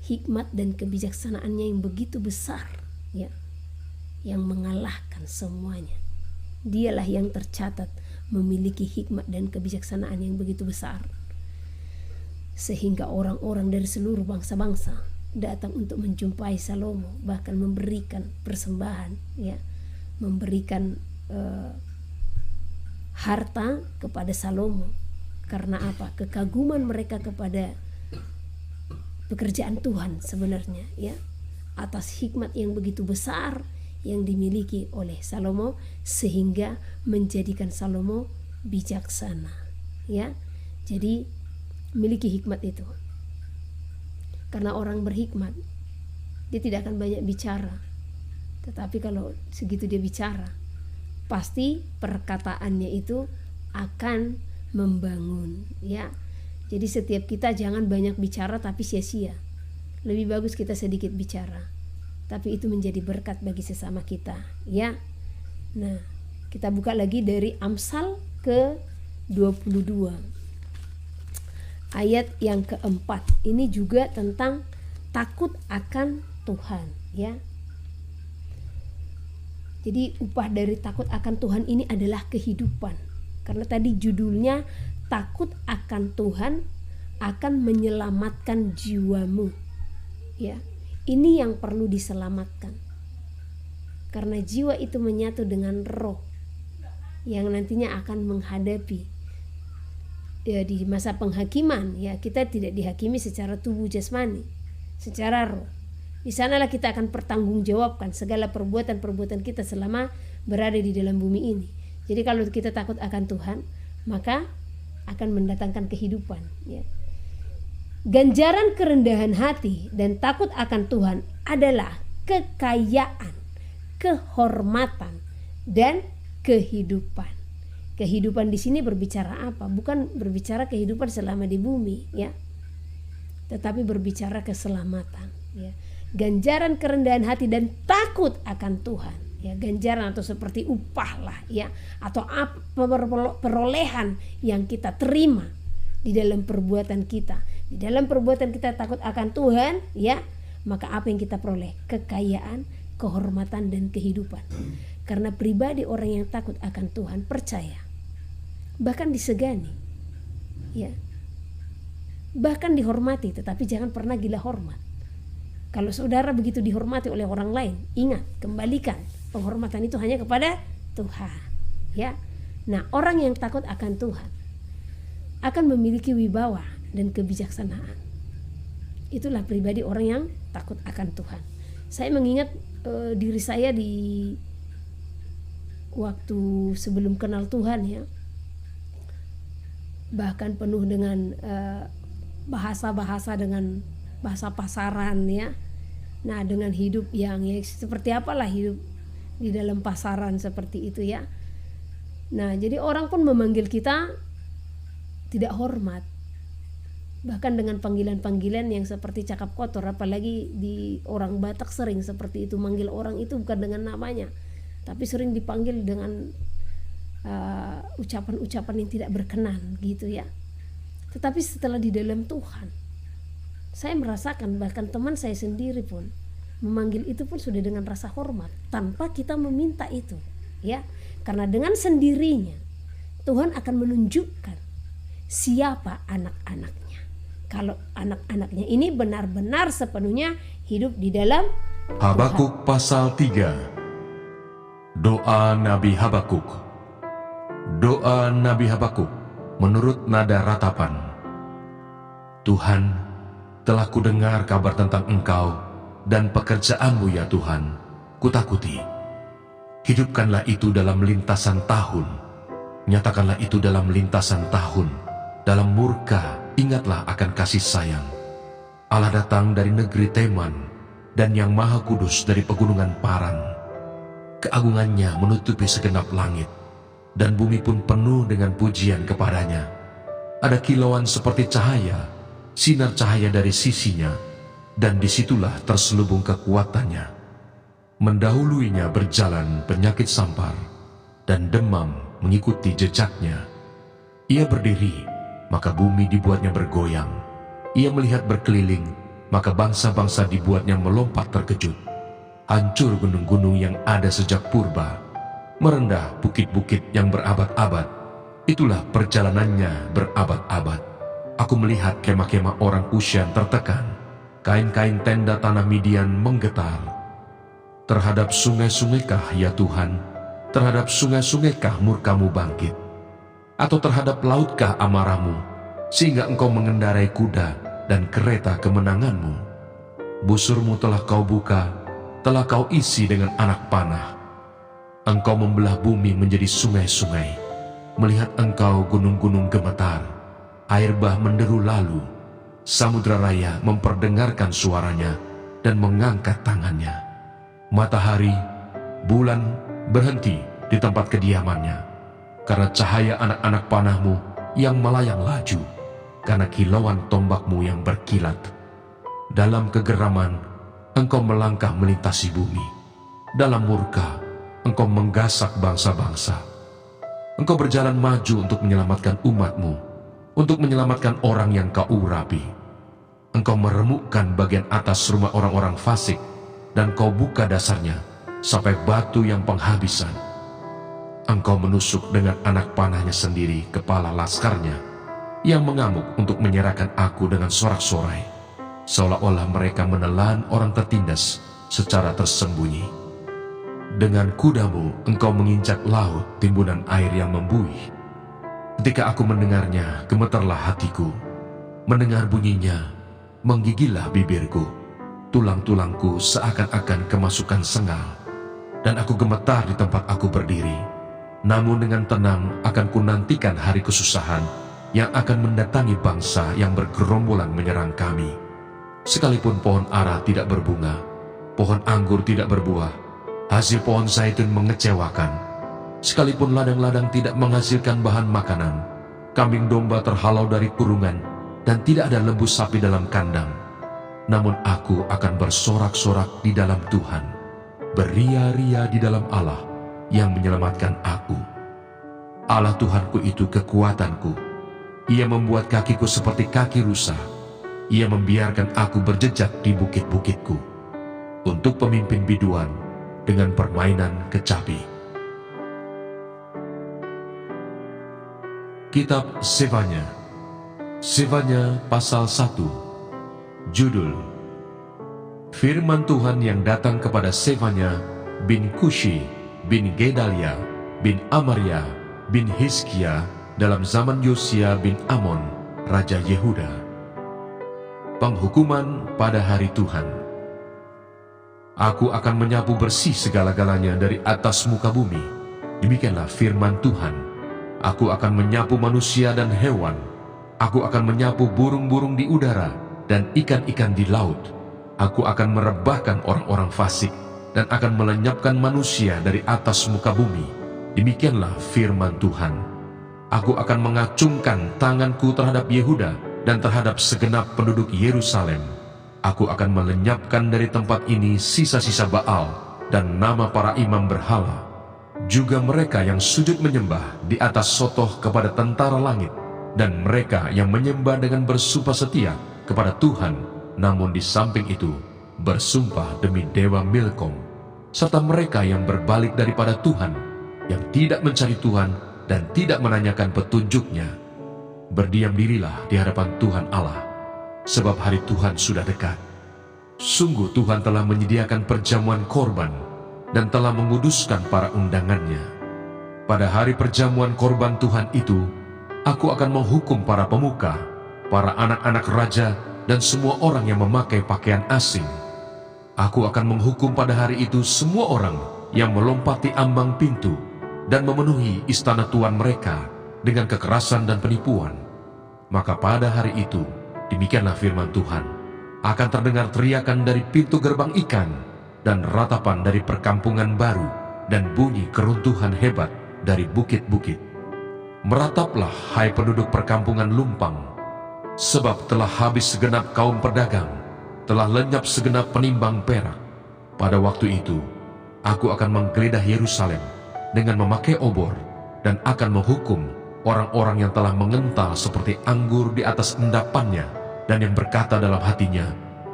hikmat dan kebijaksanaannya yang begitu besar, ya, yang mengalahkan semuanya. Dialah yang tercatat memiliki hikmat dan kebijaksanaan yang begitu besar, sehingga orang-orang dari seluruh bangsa-bangsa datang untuk menjumpai Salomo, bahkan memberikan persembahan, ya, memberikan harta kepada Salomo. Karena apa? Kekaguman mereka kepada pekerjaan Tuhan sebenarnya, ya, atas hikmat yang begitu besar yang dimiliki oleh Salomo, sehingga menjadikan Salomo bijaksana, ya. Jadi miliki hikmat itu. Karena orang berhikmat, dia tidak akan banyak bicara. Tetapi kalau segitu dia bicara, pasti perkataannya itu akan membangun, ya. Jadi setiap kita jangan banyak bicara tapi sia-sia. Lebih bagus kita sedikit bicara, tapi itu menjadi berkat bagi sesama kita, ya. Nah, kita buka lagi dari Amsal ke 22. Ayat yang keempat. Ini juga tentang takut akan Tuhan, ya. Jadi upah dari takut akan Tuhan ini adalah kehidupan. Karena tadi judulnya takut akan Tuhan akan menyelamatkan jiwamu. Ya. Ini yang perlu diselamatkan. Karena jiwa itu menyatu dengan roh yang nantinya akan menghadapi ya, di masa penghakiman, ya, kita tidak dihakimi secara tubuh jasmani, secara roh. Di sanalah kita akan pertanggungjawabkan segala perbuatan-perbuatan kita selama berada di dalam bumi ini. Jadi kalau kita takut akan Tuhan, maka akan mendatangkan kehidupan, ya. Ganjaran kerendahan hati dan takut akan Tuhan adalah kekayaan, kehormatan, dan kehidupan. Kehidupan di sini berbicara apa? Bukan berbicara kehidupan selama di bumi, ya, tetapi berbicara keselamatan, ya. Ganjaran kerendahan hati dan takut akan Tuhan, ya, ganjaran atau seperti upah lah, ya, atau apa perolehan yang kita terima di dalam perbuatan kita. Di dalam perbuatan kita takut akan Tuhan, ya, maka apa yang kita peroleh? Kekayaan, kehormatan, dan kehidupan. Karena pribadi orang yang takut akan Tuhan percaya, bahkan disegani, ya, bahkan dihormati, tetapi jangan pernah gila hormat. Kalau saudara begitu dihormati oleh orang lain, ingat, kembalikan penghormatan itu hanya kepada Tuhan, ya. Nah, orang yang takut akan Tuhan akan memiliki wibawa dan kebijaksanaan. Itulah pribadi orang yang takut akan Tuhan. Saya mengingat diri saya di waktu sebelum kenal Tuhan, ya, bahkan penuh dengan bahasa-bahasa, dengan bahasa pasaran, ya. Nah, dengan hidup yang ya, seperti apalah hidup di dalam pasaran seperti itu, ya. Nah, jadi orang pun memanggil kita tidak hormat, bahkan dengan panggilan-panggilan yang seperti cakap kotor. Apalagi di orang Batak sering seperti itu, manggil orang itu bukan dengan namanya, tapi sering dipanggil dengan ucapan-ucapan yang tidak berkenan, gitu, ya. Tetapi setelah di dalam Tuhan, saya merasakan bahkan teman saya sendiri pun memanggil itu pun sudah dengan rasa hormat tanpa kita meminta itu, ya. Karena dengan sendirinya Tuhan akan menunjukkan siapa anak-anaknya. Kalau anak-anaknya ini benar-benar sepenuhnya hidup di dalam Habakuk Tuhan. pasal 3. Doa Nabi Habakuk. Doa Nabi Habakuk menurut nada ratapan. Tuhan, telah kudengar kabar tentang Engkau dan pekerjaanmu, ya Tuhan, kutakuti. Hidupkanlah itu dalam lintasan tahun, nyatakanlah itu dalam lintasan tahun. Dalam murka, ingatlah akan kasih sayang. Allah datang dari negeri Teman, dan yang maha kudus dari pegunungan Paran. Keagungannya menutupi segenap langit, dan bumi pun penuh dengan pujian kepadanya. Ada kilauan seperti cahaya, sinar cahaya dari sisinya, dan disitulah terselubung kekuatannya. Mendahuluinya berjalan penyakit sampar, dan demam mengikuti jejaknya. Ia berdiri, maka bumi dibuatnya bergoyang. Ia melihat berkeliling, maka bangsa-bangsa dibuatnya melompat terkejut. Hancur gunung-gunung yang ada sejak purba, merendah bukit-bukit yang berabad-abad. Itulah perjalanannya berabad-abad. Aku melihat kemah-kemah orang Kusyan tertekan, kain-kain tenda tanah Midian menggetar. Terhadap sungai-sungaikah, ya Tuhan, terhadap sungai-sungaikah murkamu bangkit? Atau terhadap lautkah amarahmu, sehingga engkau mengendarai kuda dan kereta kemenanganmu? Busurmu telah kau buka, telah kau isi dengan anak panah. Engkau membelah bumi menjadi sungai-sungai, melihat engkau gunung-gunung gemetar. air bah menderu lalu. Samudra raya memperdengarkan suaranya dan mengangkat tangannya. Matahari, bulan berhenti di tempat kediamannya, karena cahaya anak-anak panahmu yang melayang laju, karena kilauan tombakmu yang berkilat. Dalam kegeraman, engkau melangkah melintasi bumi. Dalam murka, engkau menggasak bangsa-bangsa. Engkau berjalan maju untuk menyelamatkan umatmu, untuk menyelamatkan orang yang kau urapi. Engkau meremukkan bagian atas rumah orang-orang fasik, dan kau buka dasarnya sampai batu yang penghabisan. Engkau menusuk dengan anak panahnya sendiri kepala laskarnya, yang mengamuk untuk menyerahkan aku dengan sorak-sorai, seolah-olah mereka menelan orang tertindas secara tersembunyi. Dengan kudamu engkau menginjak laut timbunan air yang membuih. Ketika aku mendengarnya, gemetarlah hatiku. Mendengar bunyinya, menggigillah bibirku. Tulang-tulangku seakan-akan kemasukan sengal, dan aku gemetar di tempat aku berdiri. Namun dengan tenang akan kunantikan hari kesusahan yang akan mendatangi bangsa yang bergerombolan menyerang kami. Sekalipun pohon ara tidak berbunga, pohon anggur tidak berbuah, hasil pohon zaitun mengecewakan. Sekalipun ladang-ladang tidak menghasilkan bahan makanan, kambing domba terhalau dari kurungan, dan tidak ada lembu sapi dalam kandang. Namun aku akan bersorak-sorak di dalam Tuhan, beria-ria di dalam Allah yang menyelamatkan aku. Allah Tuhanku itu kekuatanku. Ia membuat kakiku seperti kaki rusa. Ia membiarkan aku berjejak di bukit-bukitku, untuk pemimpin biduan dengan permainan kecapi. Kitab Sefanya. Sefanya pasal 1. Judul: Firman Tuhan yang datang kepada Sefanya bin Kushi bin Gedalia bin Amaria bin Hizkia dalam zaman Yosia bin Amon, Raja Yehuda. Penghukuman pada hari Tuhan. Aku akan menyapu bersih segala-galanya dari atas muka bumi. Demikianlah firman Tuhan. Aku akan menyapu manusia dan hewan. Aku akan menyapu burung-burung di udara dan ikan-ikan di laut. Aku akan merebahkan orang-orang fasik dan akan melenyapkan manusia dari atas muka bumi. Demikianlah firman Tuhan. Aku akan mengacungkan tanganku terhadap Yehuda dan terhadap segenap penduduk Yerusalem. Aku akan melenyapkan dari tempat ini sisa-sisa Baal dan nama para imam berhala. Juga mereka yang sujud menyembah di atas sotoh kepada tentara langit, dan mereka yang menyembah dengan bersumpah setia kepada Tuhan, namun di samping itu bersumpah demi dewa Milkom, serta mereka yang berbalik daripada Tuhan, yang tidak mencari Tuhan dan tidak menanyakan petunjuknya. Berdiam dirilah di hadapan Tuhan Allah, sebab hari Tuhan sudah dekat. Sungguh Tuhan telah menyediakan perjamuan korban dan telah menguduskan para undangannya. Pada hari perjamuan korban Tuhan itu, aku akan menghukum para pemuka, para anak-anak raja, dan semua orang yang memakai pakaian asing. Aku akan menghukum pada hari itu semua orang yang melompati ambang pintu dan memenuhi istana tuan mereka dengan kekerasan dan penipuan. Maka pada hari itu, demikianlah firman Tuhan, akan terdengar teriakan dari pintu gerbang ikan, dan ratapan dari perkampungan baru, dan bunyi keruntuhan hebat dari bukit-bukit. Merataplah, hai penduduk perkampungan lumpang, sebab telah habis segenap kaum pedagang, telah lenyap segenap penimbang perak. Pada waktu itu, aku akan menggeledah Yerusalem dengan memakai obor, dan akan menghukum orang-orang yang telah mengental seperti anggur di atas endapannya, dan yang berkata dalam hatinya,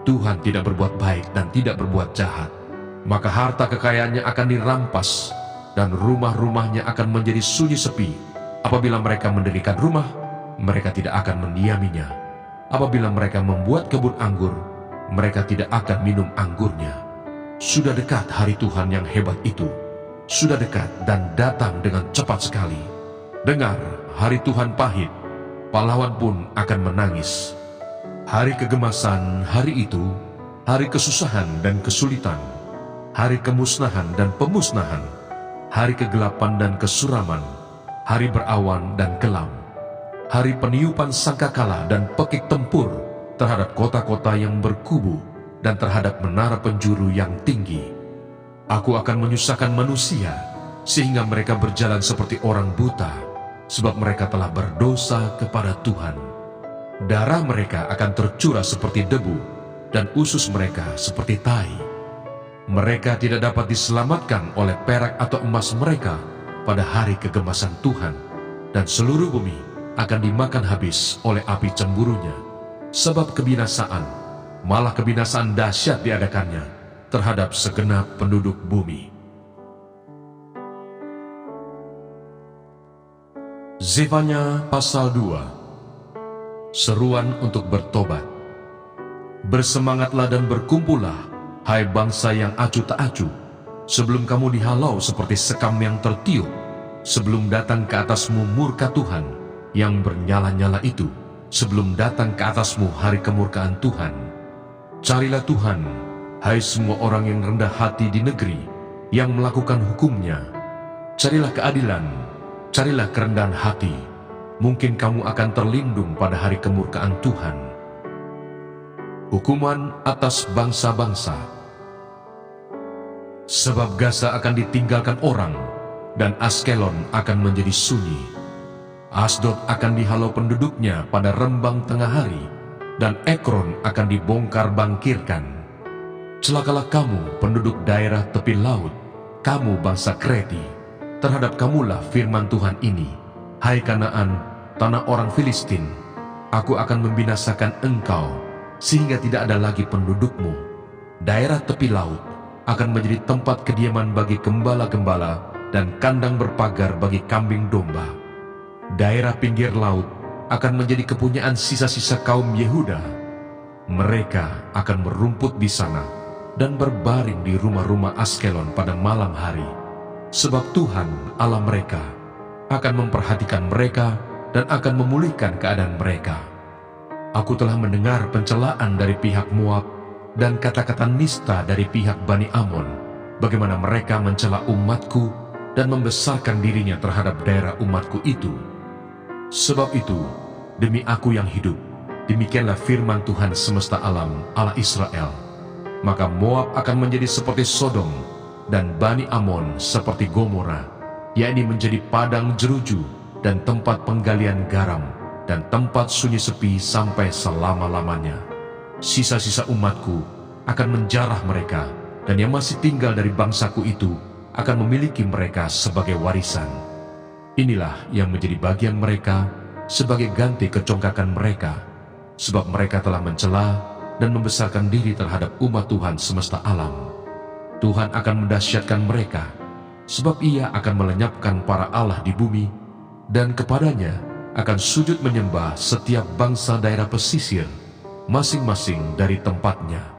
Tuhan tidak berbuat baik dan tidak berbuat jahat. Maka harta kekayaannya akan dirampas, dan rumah-rumahnya akan menjadi sunyi sepi. Apabila mereka mendirikan rumah, mereka tidak akan mendiaminya. Apabila mereka membuat kebun anggur, mereka tidak akan minum anggurnya. Sudah dekat hari Tuhan yang hebat itu. Sudah dekat dan datang dengan cepat sekali. Dengar, hari Tuhan pahit, pahlawan pun akan menangis. Hari kegemasan, hari itu, hari kesusahan dan kesulitan, hari kemusnahan dan pemusnahan, hari kegelapan dan kesuraman, hari berawan dan kelam, hari peniupan sangkakala dan pekik tempur terhadap kota-kota yang berkubu dan terhadap menara penjuru yang tinggi. Aku akan menyusahkan manusia sehingga mereka berjalan seperti orang buta, sebab mereka telah berdosa kepada Tuhan. Darah mereka akan tercurah seperti debu dan usus mereka seperti tai. Mereka tidak dapat diselamatkan oleh perak atau emas mereka pada hari kegemasan Tuhan, dan seluruh bumi akan dimakan habis oleh api cemburunya. Sebab kebinasaan, malah kebinasaan dahsyat diadakannya terhadap segenap penduduk bumi. Zefanya pasal 2. Seruan untuk bertobat. Bersemangatlah dan berkumpullah, hai bangsa yang acuh tak acuh, sebelum kamu dihalau seperti sekam yang tertiup, sebelum datang ke atasmu murka Tuhan yang bernyala-nyala itu, sebelum datang ke atasmu hari kemurkaan Tuhan. Carilah Tuhan, hai semua orang yang rendah hati di negeri, yang melakukan hukumnya. Carilah keadilan, carilah kerendahan hati, mungkin kamu akan terlindung pada hari kemurkaan Tuhan. Hukuman atas bangsa-bangsa. Sebab Gaza akan ditinggalkan orang, dan Askelon akan menjadi sunyi. Asdod akan dihalau penduduknya pada rembang tengah hari, dan Ekron akan dibongkar bangkirkan. Celakalah kamu penduduk daerah tepi laut, kamu bangsa Kreti, terhadap kamulah firman Tuhan ini, hai Kanaan, tanah orang Filistin, aku akan membinasakan engkau, sehingga tidak ada lagi pendudukmu. Daerah tepi laut akan menjadi tempat kediaman bagi gembala-gembala dan kandang berpagar bagi kambing domba. Daerah pinggir laut akan menjadi kepunyaan sisa-sisa kaum Yehuda. Mereka akan merumput di sana dan berbaring di rumah-rumah Askelon pada malam hari, sebab Tuhan Allah mereka akan memperhatikan mereka dan akan memulihkan keadaan mereka. Aku telah mendengar pencelaan dari pihak Moab dan kata-kata nista dari pihak Bani Amon, bagaimana mereka mencela umatku dan membesarkan dirinya terhadap daerah umatku itu. Sebab itu, demi aku yang hidup, demikianlah firman Tuhan semesta alam, Allah Israel, maka Moab akan menjadi seperti Sodom, dan Bani Amon seperti Gomora, yakni menjadi padang jeruju dan tempat penggalian garam, dan tempat sunyi sepi sampai selama-lamanya. Sisa-sisa umatku akan menjarah mereka, dan yang masih tinggal dari bangsaku itu akan memiliki mereka sebagai warisan. Inilah yang menjadi bagian mereka sebagai ganti kecongkakan mereka, sebab mereka telah mencela dan membesarkan diri terhadap umat Tuhan semesta alam. Tuhan akan mendahsyatkan mereka, sebab Ia akan melenyapkan para allah di bumi, dan kepadanya akan sujud menyembah setiap bangsa daerah pesisir, masing-masing dari tempatnya.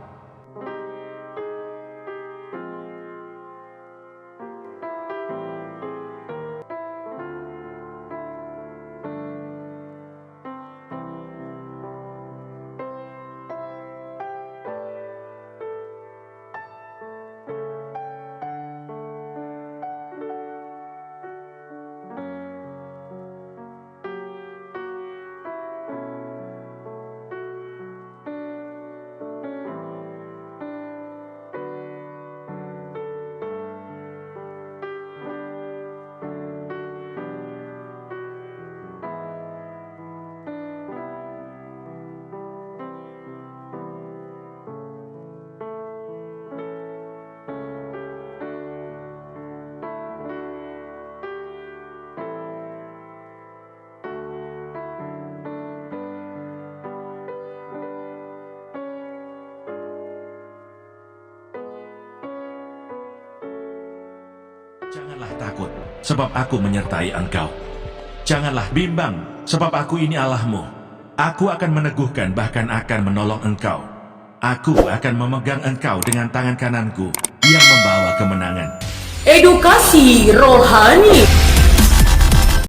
Janganlah takut, sebab aku menyertai engkau. Janganlah bimbang, sebab aku ini Allahmu. Aku akan meneguhkan, bahkan akan menolong engkau. Aku akan memegang engkau dengan tangan kananku yang membawa kemenangan. Edukasi rohani.